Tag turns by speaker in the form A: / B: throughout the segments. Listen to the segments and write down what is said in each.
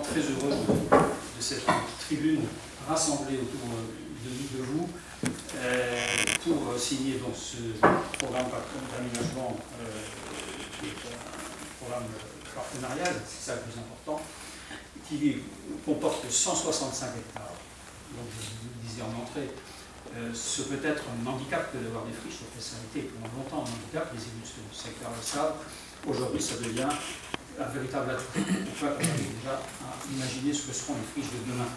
A: très heureux de cette tribune rassemblée autour de vous pour signer donc, ce programme d'aménagement qui est un programme partenarial, c'est ça le plus important, qui comporte 165 hectares. Donc, je vous le disais en entrée, ce peut être un handicap que d'avoir des friches, ça a été pendant longtemps un handicap, les élus du secteur le savent. Aujourd'hui, ça devient un véritable atout. Pourquoi on arrive déjà à imaginer ce que seront les friches de demain.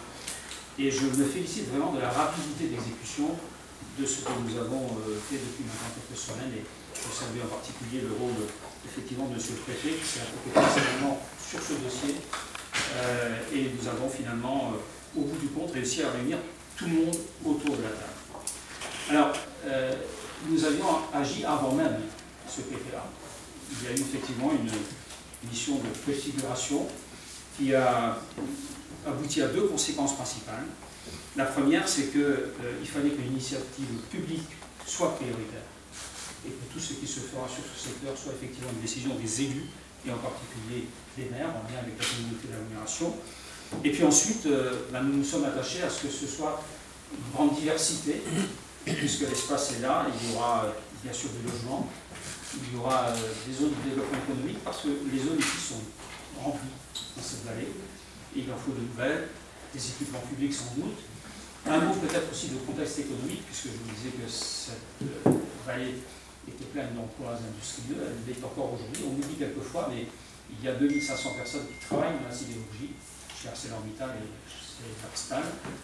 A: Et je me félicite vraiment de la rapidité d'exécution de ce que nous avons fait depuis maintenant quelques semaines. Et je salue en particulier le rôle, effectivement, de M. le préfet qui s'est impliqué personnellement sur ce dossier. Et nous avons finalement, au bout du compte, réussi à réunir tout le monde autour de la table. Alors, nous avions agi avant même ce PPA. Il y a eu effectivement une mission de préfiguration qui a abouti à deux conséquences principales. La première, c'est qu'il fallait que l'initiative publique soit prioritaire et que tout ce qui se fera sur ce secteur soit effectivement une décision des élus, et en particulier des maires, en lien avec la communauté d'agglomération. Et puis ensuite, nous nous sommes attachés à ce que ce soit une grande diversité, puisque l'espace est là, il y aura bien sûr des logements, il y aura des zones de développement économique, parce que les zones ici sont remplies dans cette vallée, et il en faut de nouvelles, des équipements publics sans doute. Un mot peut-être aussi de contexte économique, puisque je vous disais que cette vallée était pleine d'emplois industriels, elle l'est encore aujourd'hui, on oublie quelquefois, mais il y a 2500 personnes qui travaillent dans la sidérurgie, chez ArcelorMittal et chez Axtal.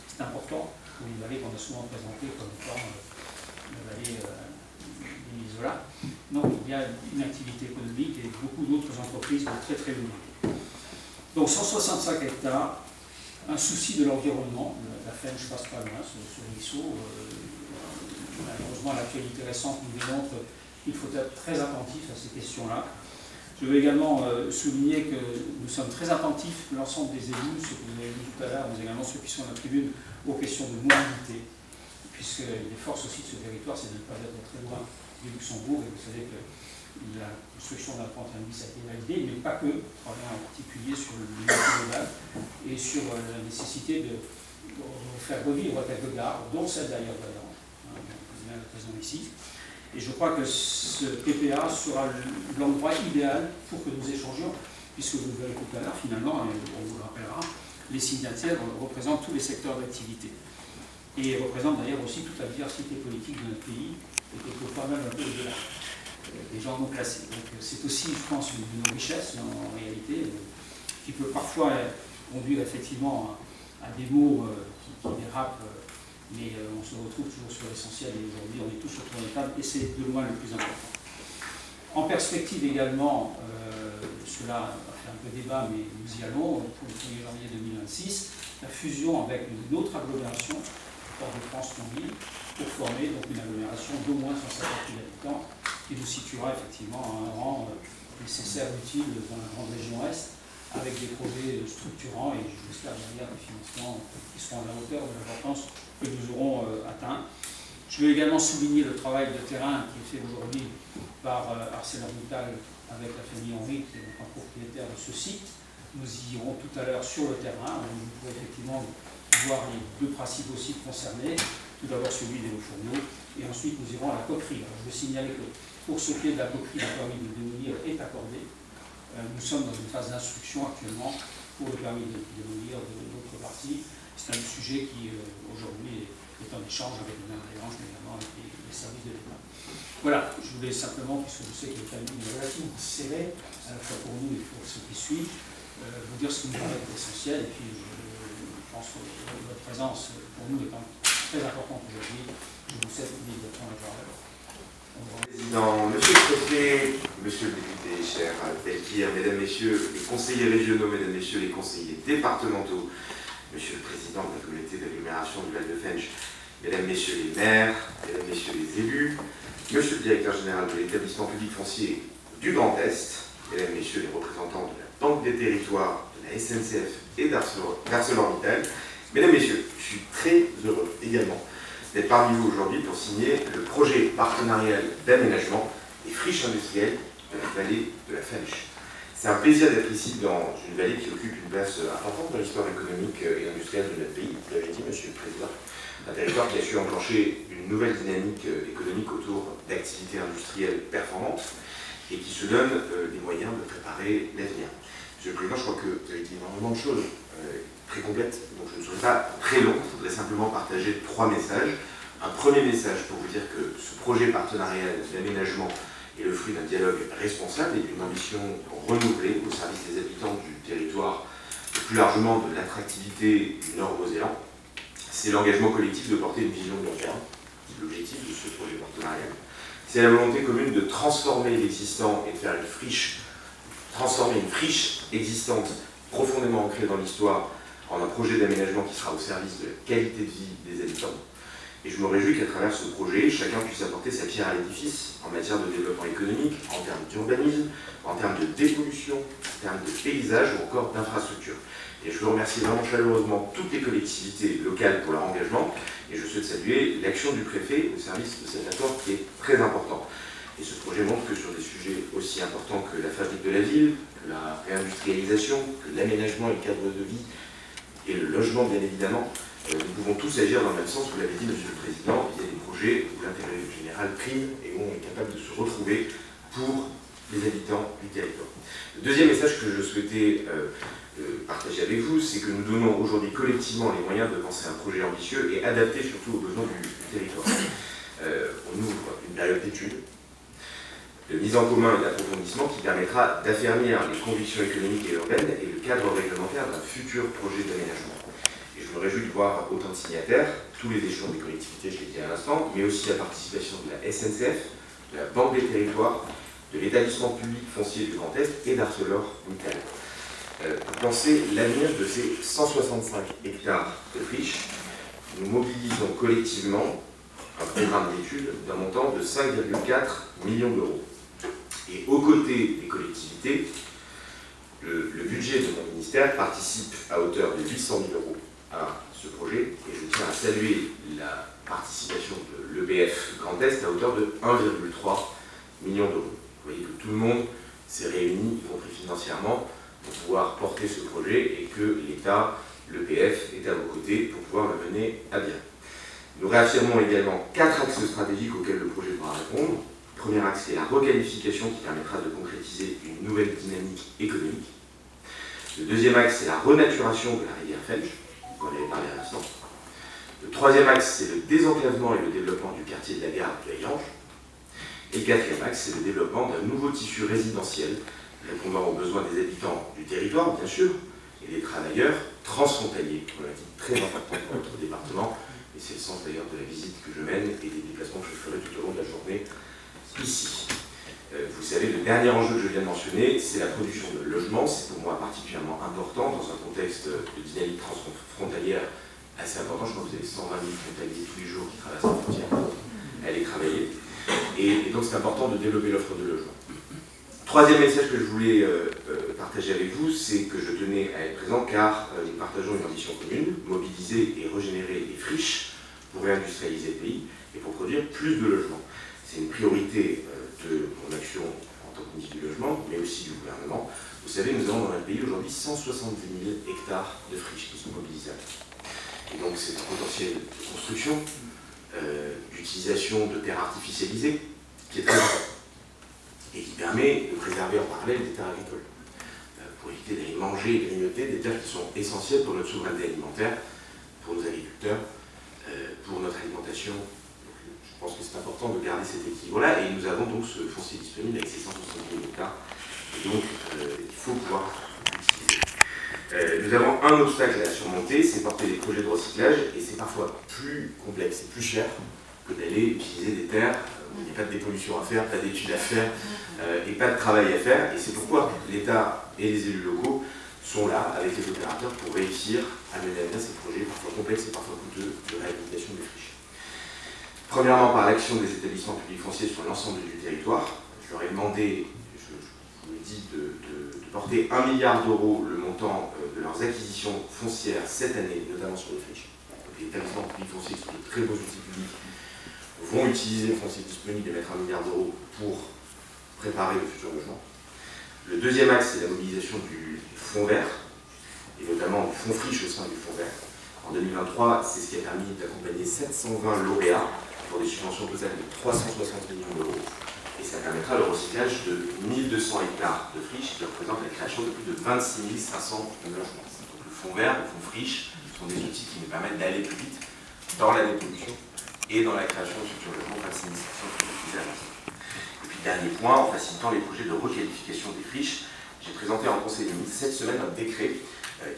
A: C'est important pour une vallée qu'on a souvent présentée comme étant la vallée des Isola. Donc il y a une activité économique et beaucoup d'autres entreprises de très très haut niveau. Donc 165 hectares, un souci de l'environnement, la FENCH passe pas loin, ce ruisseau. Malheureusement, l'actualité récente nous démontre qu'il faut être très attentif à ces questions-là. Je veux également souligner que nous sommes très attentifs, l'ensemble des élus, ce que vous avez dit tout à l'heure, mais également ceux qui sont à la tribune, aux questions de mobilité, puisque les forces aussi de ce territoire, c'est de ne pas être très loin du Luxembourg, et vous savez que la construction d'un pont bis a été validée, mais pas que, en particulier sur le niveau global, et sur la nécessité de faire revivre quelques gares, dont celle d'ailleurs, le président ici. Et je crois que ce PPA sera l'endroit idéal pour que nous échangions, puisque vous le verrez tout à l'heure, finalement, on vous le rappellera, les signataires représentent tous les secteurs d'activité. Et représentent d'ailleurs aussi toute la diversité politique de notre pays, et quelquefois même un peu au-delà, des gens non classés. Donc c'est aussi, je pense, une de nos richesses, en réalité, qui peut parfois conduire effectivement à des mots qui dérapent, mais on se retrouve toujours sur l'essentiel, et aujourd'hui on est tous autour de la table, et c'est de loin le plus important. En perspective également, cela va faire un peu débat, mais nous y allons, pour le 1er janvier 2026, la fusion avec une autre agglomération, Fort-de-France-Thionville, pour former donc une agglomération d'au moins 150 000 habitants, qui nous situera effectivement à un rang nécessaire, utile dans la grande région Est, avec des projets structurants et j'espère derrière des financements qui seront à la hauteur de l'importance que nous aurons atteint. Je veux également souligner le travail de terrain qui est fait aujourd'hui par ArcelorMittal avec la famille Henry, qui est donc un propriétaire de ce site. Nous y irons tout à l'heure sur le terrain, où vous pourrez effectivement voir les deux principaux sites concernés. Tout d'abord celui des Hauts-Fourneaux, et ensuite nous irons à la coquerie. Alors, je veux signaler que pour ce qui est de la coquerie, le permis de démolir est accordé. Nous sommes dans une phase d'instruction actuellement pour le permis de démolir de l'autre partie. C'est un sujet qui aujourd'hui est en échange avec le maire d'Aérange, mais également avec les services de l'État. Voilà, je voulais simplement, puisque je sais que le timing est relativement serré, à la fois pour nous et pour ceux qui suivent, vous dire ce qui nous paraît essentiel, et puis je pense que votre présence pour nous étant très importante aujourd'hui, je vous cède immédiatement la parole.
B: Président, Monsieur le Préfet, Monsieur le député, cher Delkir, Mesdames, Messieurs les conseillers régionaux, Mesdames, Messieurs les conseillers départementaux, Monsieur le Président de la communauté d'agglomération du Val de Fensch, Mesdames, Messieurs les maires, Mesdames, Messieurs les élus, Monsieur le Directeur général de l'établissement public foncier du Grand Est, Mesdames, Messieurs les représentants de la Banque des territoires, de la SNCF et d'ArcelorMittal, Mesdames, Messieurs, je suis très heureux également d'être parmi vous aujourd'hui pour signer le projet partenarial d'aménagement des friches industrielles de la vallée de la Fensch. C'est un plaisir d'être ici dans une vallée qui occupe une place importante dans l'histoire économique et industrielle de notre pays, vous l'avez dit, Monsieur le Président. Un territoire qui a su enclencher une nouvelle dynamique économique autour d'activités industrielles performantes et qui se donne les moyens de préparer l'avenir. Monsieur le Président, je crois que vous avez dit énormément de choses très complètes, donc je ne serai pas très long, je voudrais simplement partager 3 messages. Un premier message pour vous dire que ce projet partenarial d'aménagement est le fruit d'un dialogue responsable et d'une ambition renouvelée au service des habitants du territoire et plus largement de l'attractivité du Nord-Mosellans. C'est l'engagement collectif de porter une vision de long terme, c'est l'objectif de ce projet partenarial. C'est la volonté commune de transformer l'existant et de faire transformer une friche existante profondément ancrée dans l'histoire en un projet d'aménagement qui sera au service de la qualité de vie des habitants. Et je me réjouis qu'à travers ce projet, chacun puisse apporter sa pierre à l'édifice en matière de développement économique, en termes d'urbanisme, en termes de dépollution, en termes de paysage ou encore d'infrastructure. Et je veux remercier vraiment chaleureusement toutes les collectivités locales pour leur engagement et je souhaite saluer l'action du préfet au service de cet accord qui est très important. Et ce projet montre que sur des sujets aussi importants que la fabrique de la ville, que la réindustrialisation, que l'aménagement et le cadre de vie et le logement bien évidemment, nous pouvons tous agir dans le même sens, vous l'avez dit Monsieur le Président, il y a des projets où l'intérêt général prime et où on est capable de se retrouver pour les habitants du territoire. Le deuxième message que je souhaitais partager avec vous, c'est que nous donnons aujourd'hui collectivement les moyens de penser un projet ambitieux et adapté surtout aux besoins du territoire. On ouvre une période d'études, de mise en commun et d'approfondissement qui permettra d'affermir les convictions économiques et urbaines et le cadre réglementaire d'un futur projet d'aménagement. Et je me réjouis de voir autant de signataires, tous les échelons des collectivités, je l'ai dit à l'instant, mais aussi la participation de la SNCF, de la Banque des Territoires, de l'établissement public foncier du Grand Est et d'ArcelorMittal. Pour penser l'avenir de ces 165 hectares de friches, nous mobilisons collectivement un programme d'études d'un montant de 5,4 millions d'euros. Et aux côtés des collectivités, le budget de mon ministère participe à hauteur de 800 000 euros à ce projet, et je tiens à saluer la participation de l'EBF Grand Est à hauteur de 1,3 million d'euros. Vous voyez que tout le monde s'est réuni, y compris financièrement, pour pouvoir porter ce projet et que l'État, l'EBF, est à vos côtés pour pouvoir le mener à bien. Nous réaffirmons également 4 axes stratégiques auxquels le projet devra répondre. Le premier axe, c'est la requalification qui permettra de concrétiser une nouvelle dynamique économique. Le deuxième axe, c'est la renaturation de la rivière Felge, vous en avez parlé à l'instant. Le troisième axe, c'est le désenclavement et le développement du quartier de la gare de Hayange. Et le quatrième axe, c'est le développement d'un nouveau tissu résidentiel répondant aux besoins des habitants du territoire, bien sûr, et des travailleurs transfrontaliers, problématique très importante pour notre département, et c'est le sens d'ailleurs de la visite que je mène et des déplacements que je ferai tout au long de la journée ici. Vous savez, le dernier enjeu que je viens de mentionner, c'est la production de logements. C'est pour moi particulièrement important dans un contexte de dynamique transfrontalière assez important. Je crois que vous avez 120 000 frontaliers tous les jours qui traversent la frontière. Elle est travaillée. Et donc c'est important de développer l'offre de logement. Troisième message que je voulais partager avec vous, c'est que je tenais à être présent car nous partageons une ambition commune, mobiliser et régénérer les friches pour réindustrialiser le pays et pour produire plus de logements. C'est une priorité de mon action en tant que ministre du Logement, mais aussi du gouvernement. Vous savez, nous avons dans notre pays aujourd'hui 170 000 hectares de friches qui sont mobilisables. Et donc c'est un potentiel de construction, d'utilisation de terres artificialisées, qui est très important, et qui permet de préserver en parallèle des terres agricoles, pour éviter d'aller manger et grignoter des terres qui sont essentielles pour notre souveraineté alimentaire, pour nos agriculteurs, pour notre alimentation. Je pense que c'est important de garder cet équilibre-là, et nous avons donc ce foncier disponible avec ces 170 000 hectares, et donc il faut pouvoir l'utiliser. Nous avons un obstacle à surmonter, c'est porter des projets de recyclage, et c'est parfois plus complexe et plus cher que d'aller utiliser des terres où il n'y a pas de dépollution à faire, pas d'études à faire, et pas de travail à faire, et c'est pourquoi l'État et les élus locaux sont là avec les opérateurs pour réussir à mener à bien ces projets parfois complexes et parfois coûteux de réhabilitation des friches. Premièrement, par l'action des établissements publics fonciers sur l'ensemble du territoire, je leur ai demandé, je vous l'ai dit, de porter 1 milliard d'euros le montant de leurs acquisitions foncières cette année, notamment sur les friches. Donc, les établissements publics fonciers, qui sont de très beaux outils publics, vont utiliser le foncier disponible et mettre 1 milliard d'euros pour préparer le futur logement. Le deuxième axe, c'est la mobilisation du fonds vert, et notamment du fonds friche au sein du fonds vert. En 2023, c'est ce qui a permis d'accompagner 720 lauréats pour des subventions totales de 360 millions d'euros. Et ça permettra le recyclage de 1200 hectares de friches qui représentent la création de plus de 26 500 logements. Donc le fonds vert, le fonds friche, sont des outils qui nous permettent d'aller plus vite dans la dépollution et dans la création de futurs logements 26 500 plus avancés. Et puis dernier point, en facilitant les projets de requalification des friches, j'ai présenté en Conseil des ministres cette semaine un décret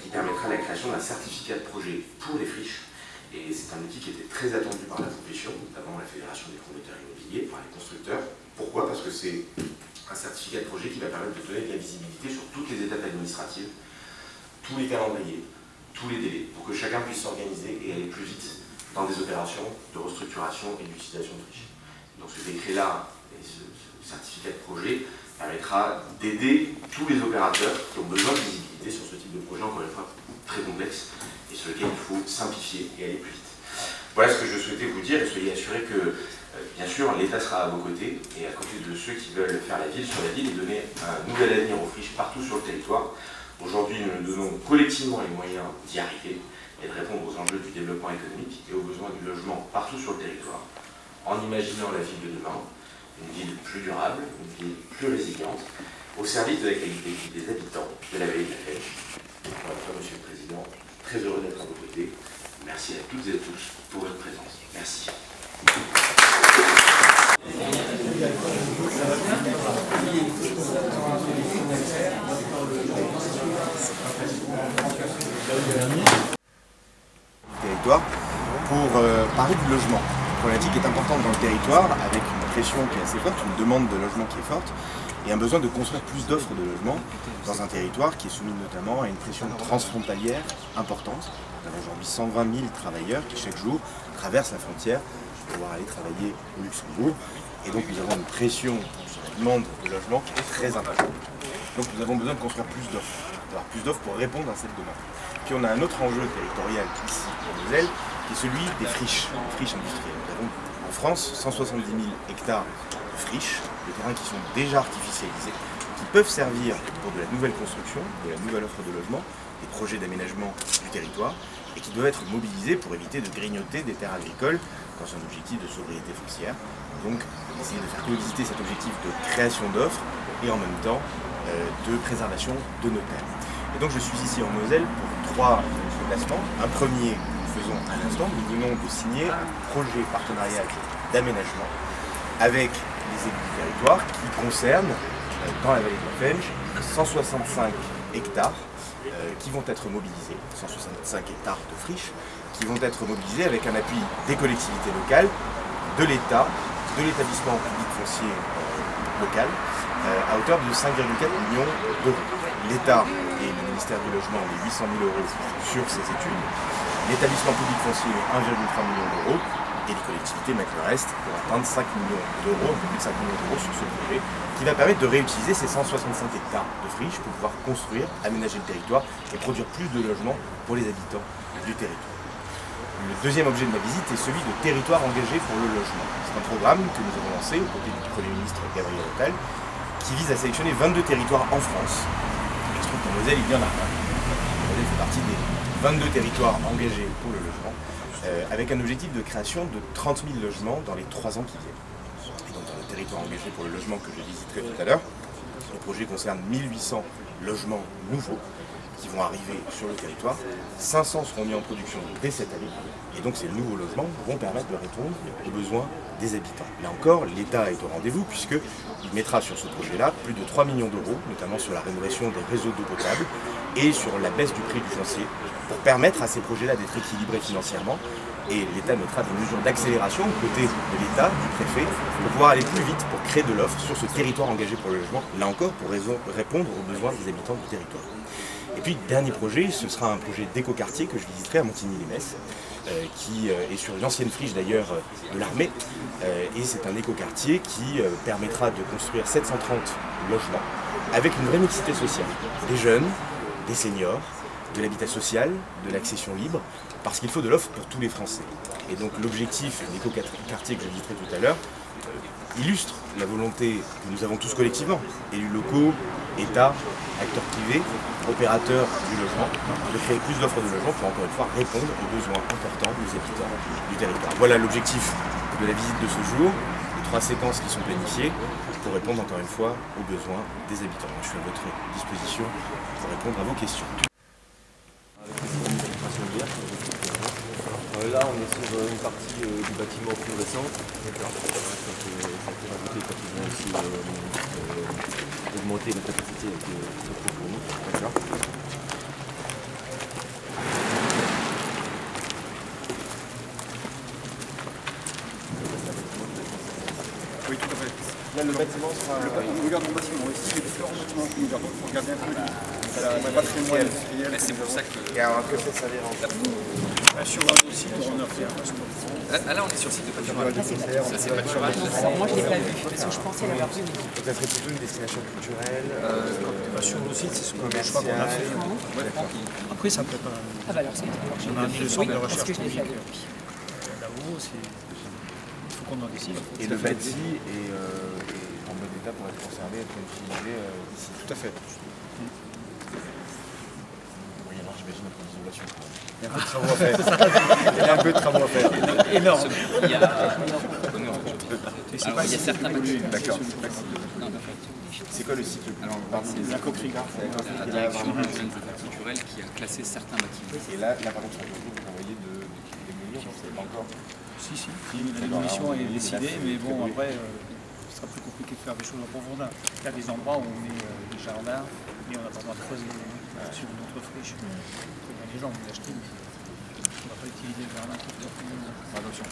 B: qui permettra la création d'un certificat de projet pour les friches. Et c'est un outil qui était très attendu par la profession, notamment la Fédération des promoteurs immobiliers, par les constructeurs. Pourquoi? Parce que c'est un certificat de projet qui va permettre de donner de la visibilité sur toutes les étapes administratives, tous les calendriers, tous les délais, pour que chacun puisse s'organiser et aller plus vite dans des opérations de restructuration et d'utilisation de friches. Donc ce décret-là et ce certificat de projet permettra d'aider tous les opérateurs qui ont besoin de visibilité sur ce type de projet, encore une fois très complexe, et sur lequel il faut simplifier et aller plus vite. Voilà ce que je souhaitais vous dire, et soyez assurés que, bien sûr, l'État sera à vos côtés, et à côté de ceux qui veulent faire la ville sur la ville et donner un nouvel avenir aux friches partout sur le territoire. Aujourd'hui, nous nous donnons collectivement les moyens d'y arriver et de répondre aux enjeux du développement économique et aux besoins du logement partout sur le territoire, en imaginant la ville de demain, une ville plus durable, une ville plus résiliente, au service de la qualité de vie des habitants de la vallée de la Fèche. Encore une fois, Monsieur le Président, très heureux d'être à vos côtés. Merci à toutes et à tous pour votre présence. Merci.
C: Territoire pour parler du logement. La problématique est importante dans le territoire, avec une pression qui est assez forte, une demande de logement qui est forte, et un besoin de construire plus d'offres de logement dans un territoire qui est soumis notamment à une pression transfrontalière importante. Nous avons aujourd'hui 120 000 travailleurs qui chaque jour traversent la frontière pour pouvoir aller travailler au Luxembourg. Et donc nous avons une pression sur la demande de logement qui est très importante. Donc nous avons besoin de construire plus d'offres, d'avoir plus d'offres pour répondre à cette demande. Puis on a un autre enjeu territorial ici en Moselle, qui est celui des friches industrielles. Nous avons en France 170 000 hectares de friches, de terrains qui sont déjà artificialisés, qui peuvent servir pour de la nouvelle construction, de la nouvelle offre de logement, des projets d'aménagement du territoire, et qui doivent être mobilisés pour éviter de grignoter des terres agricoles dans un objectif de sobriété foncière. Donc essayer de faire coexister cet objectif de création d'offres et en même temps de préservation de nos terres. Et donc je suis ici en Moselle pour 3 placements. Un premier, nous faisons à l'instant, nous venons de signer un projet partenarial d'aménagement avec les élus du territoire qui concerne, dans la vallée de la Fèche, 165 hectares qui vont être mobilisés, 165 hectares de friches, qui vont être mobilisés avec un appui des collectivités locales, de l'État, de l'établissement public foncier local, à hauteur de 5,4 millions d'euros. L'État et le ministère du Logement ont mis 800 000 euros sur ces études, l'établissement public foncier 1,3 million d'euros, et les collectivités mettent le reste pour atteindre 5 millions d'euros, un peu plus de 5 millions d'euros sur ce projet, qui va permettre de réutiliser ces 165 hectares de friches pour pouvoir construire, aménager le territoire et produire plus de logements pour les habitants du territoire. Le deuxième objet de ma visite est celui de territoire engagé pour le logement. C'est un programme que nous avons lancé aux côtés du Premier ministre Gabriel Attal, qui vise à sélectionner 22 territoires en France. Il se trouve qu'en Moselle, il y en a un. Moselle fait partie des 22 territoires engagés pour le logement, avec un objectif de création de 30 000 logements dans les 3 ans qui viennent. Et donc dans le territoire engagé pour le logement que je visiterai tout à l'heure, le projet concerne 1800 logements nouveaux qui vont arriver sur le territoire. 500 seront mis en production dès cette année. Et donc ces nouveaux logements vont permettre de répondre aux besoins des habitants. Là encore, l'État est au rendez-vous puisqu'il mettra sur ce projet-là plus de 3 millions d'euros, notamment sur la rénovation des réseaux d'eau potable et sur la baisse du prix du foncier, pour permettre à ces projets-là d'être équilibrés financièrement. Et l'État mettra des mesures d'accélération aux côtés de l'État, du préfet, pour pouvoir aller plus vite pour créer de l'offre sur ce territoire engagé pour le logement, là encore pour répondre aux besoins des habitants du territoire. Et puis, dernier projet, ce sera un projet d'écoquartier que je visiterai à Montigny-les-Messes, qui est sur une ancienne friche d'ailleurs de l'armée. Et c'est un écoquartier qui permettra de construire 730 logements avec une vraie mixité sociale. Des jeunes, des seniors, de l'habitat social, de l'accession libre, parce qu'il faut de l'offre pour tous les Français. Et donc l'objectif, l'éco-quartier que je visiterai tout à l'heure, illustre la volonté que nous avons tous collectivement, élus locaux, État, acteurs privés, opérateurs du logement, de créer plus d'offres de logement pour encore une fois répondre aux besoins importants des habitants du territoire. Voilà l'objectif de la visite de ce jour, les 3 séquences qui sont planifiées pour répondre encore une fois aux besoins des habitants. Je suis à votre disposition pour répondre à vos questions.
D: Là, on est sur une partie du bâtiment plus récente. D'accord. Ça peut rajouter quand ils vont aussi augmenter la capacité avec cette fournie. D'accord.
C: Oui, tout à fait.
D: Là, le bâtiment sera...
C: On regarde mon bâtiment ici, les différents bâtiments que nous regardons, il faut regarder un peu le patrimoine industriel.
E: C'est pour ça que...
C: Que ça s'avère en fait.
A: Sur le site, on a fait un
E: là, on est sur le site de Pâturage. Ça, c'est Pâturage.
F: Alors moi je ne l'ai pas vu, parce que je pensais l'avoir vu.
C: Donc ça serait plutôt une destination culturelle,
A: sur le site, c'est ce qu'on a
C: commerciale.
A: fait. Après, ça peut pas.
F: Ah bah alors c'est
A: On a mis le centre de
F: parce
A: recherche
F: que je l'ai fait.
A: publique. Là-haut, il faut qu'on en décide.
C: Et le bâti est en bon état pour être conservé, être utilisé d'ici. Tout à fait. Oui, alors j'imagine un peu d'isolation. Il y a un peu de travaux à faire. Il y a un peu de travaux à faire.
A: Énorme.
E: Il y a certains bâtiments.
C: D'accord. C'est quoi le site?
E: Alors, c'est la coquerie. La direction des zones culturelles qui a classé certains bâtiments.
C: Et là par contre, vous envoyez des mesures, je ne sais pas encore.
A: Si. La démolition est décidée, mais bon, après, ce sera plus compliqué de faire des choses en profondeur. Il y a des endroits où on met des jardins, mais on n'a pas le droit de creuser sur notre friche. Les gens vont les acheter, mais on ne va pas utiliser le jardin pour faire attention.